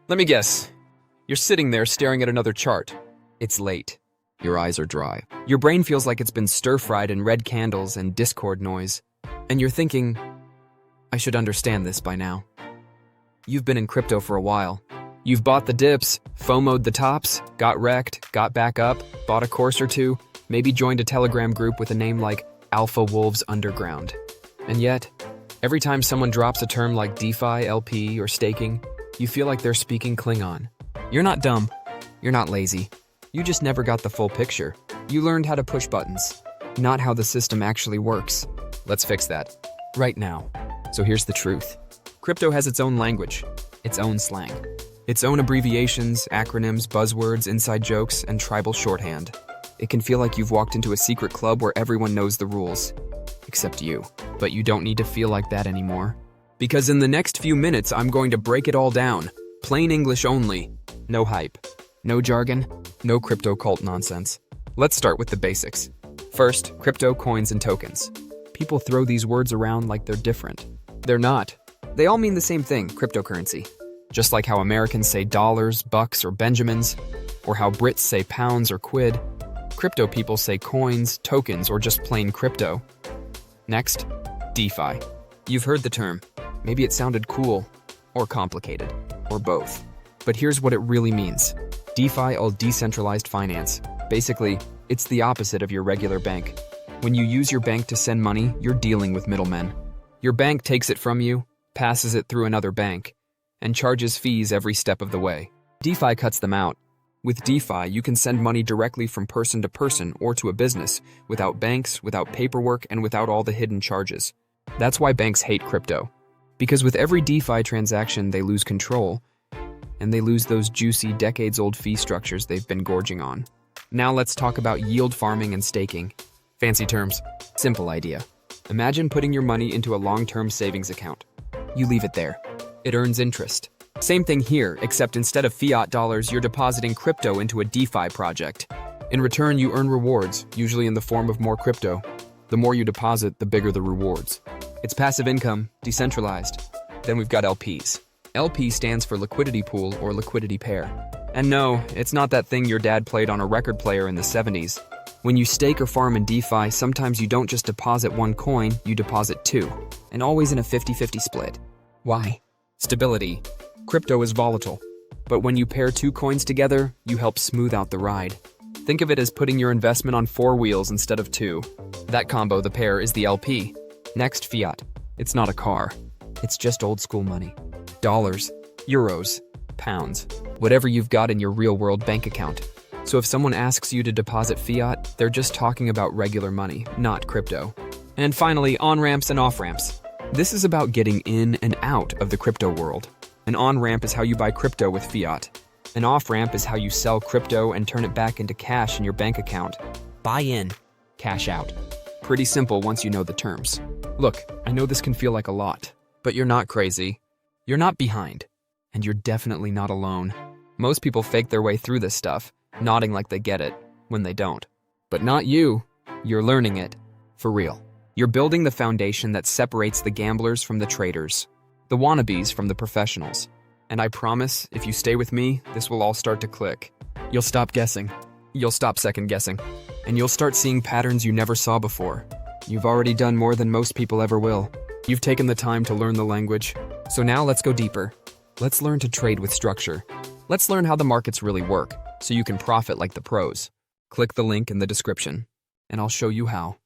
Let me guess. You're sitting there staring at another chart. It's late. Your eyes are dry. Your brain feels like it's been stir-fried in red candles and Discord noise. And you're thinking, I should understand this by now. You've been in crypto for a while. You've bought the dips, FOMO'd the tops, got wrecked, got back up, bought a course or two, maybe joined a Telegram group with a name like Alpha Wolves Underground. And yet, every time someone drops a term like DeFi, LP, or staking, you feel like they're speaking Klingon. You're not dumb. You're not lazy. You just never got the full picture. You learned how to push buttons, not how the system actually works. Let's fix that. Right now. So here's the truth. Crypto has its own language, its own slang, its own abbreviations, acronyms, buzzwords, inside jokes, and tribal shorthand. It can feel like you've walked into a secret club where everyone knows the rules, except you. But you don't need to feel like that anymore. Because in the next few minutes, I'm going to break it all down. Plain English only. No hype. No jargon. No crypto cult nonsense. Let's start with the basics. First, crypto, coins, and tokens. People throw these words around like they're different. They're not. They all mean the same thing, cryptocurrency. Just like how Americans say dollars, bucks, or benjamins, or how Brits say pounds or quid, crypto people say coins, tokens, or just plain crypto. Next, DeFi. You've heard the term. Maybe it sounded cool, or complicated, or both. But here's what it really means. DeFi, or decentralized finance. Basically, it's the opposite of your regular bank. When you use your bank to send money, you're dealing with middlemen. Your bank takes it from you, passes it through another bank, and charges fees every step of the way. DeFi cuts them out. With DeFi, you can send money directly from person to person or to a business, without banks, without paperwork, and without all the hidden charges. That's why banks hate crypto. Because with every DeFi transaction, they lose control, and they lose those juicy, decades-old fee structures they've been gorging on. Now let's talk about yield farming and staking. Fancy terms. Simple idea. Imagine putting your money into a long-term savings account. You leave it there. It earns interest. Same thing here, except instead of fiat dollars, you're depositing crypto into a DeFi project. In return, you earn rewards, usually in the form of more crypto. The more you deposit, the bigger the rewards. It's passive income, decentralized. Then we've got LPs. LP stands for liquidity pool or liquidity pair. And no, it's not that thing your dad played on a record player in the 70s. When you stake or farm in DeFi, sometimes you don't just deposit one coin, you deposit two. And always in a 50-50 split. Why? Stability. Crypto is volatile. But when you pair two coins together, you help smooth out the ride. Think of it as putting your investment on 4 wheels instead of 2. That combo, the pair, is the LP. Next, fiat. It's not a car. It's just old school money. Dollars, euros, pounds, whatever you've got in your real-world bank account. So if someone asks you to deposit fiat, they're just talking about regular money, not crypto. And finally, on-ramps and off-ramps. This is about getting in and out of the crypto world. An on-ramp is how you buy crypto with fiat. An off-ramp is how you sell crypto and turn it back into cash in your bank account. Buy in, cash out. Pretty simple once you know the terms. Look, I know this can feel like a lot, but you're not crazy. You're not behind. And you're definitely not alone. Most people fake their way through this stuff, nodding like they get it, when they don't. But not you. You're learning it. For real. You're building the foundation that separates the gamblers from the traders, the wannabes from the professionals. And I promise, if you stay with me, this will all start to click. You'll stop guessing. You'll stop second-guessing. And you'll start seeing patterns you never saw before. You've already done more than most people ever will. You've taken the time to learn the language. So now let's go deeper. Let's learn to trade with structure. Let's learn how the markets really work, so you can profit like the pros. Click the link in the description, and I'll show you how.